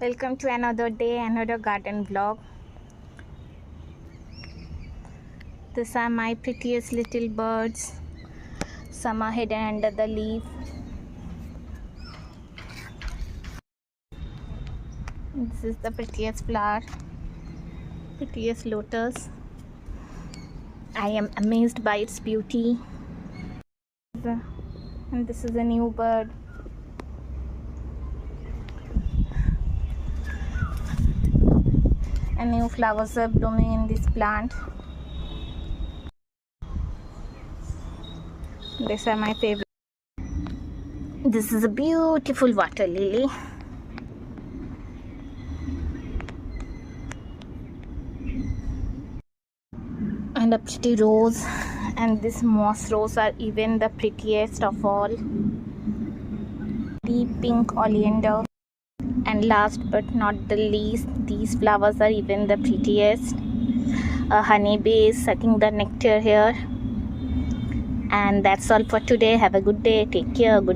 Welcome to another day, another garden vlog. These are my prettiest little birds. Some are hidden under the leaf. This is the prettiest flower, prettiest lotus. I am amazed by its beauty. And this is a new bird. And new flowers are blooming in this plant. These are my favorite. This is a beautiful water lily. And a pretty rose. And this moss rose are even the prettiest of all. Deep pink oleander. And last but not the least, these flowers are even the prettiest. A honeybee is sucking the nectar here. And that's all for today. Have a good day. Take care. Good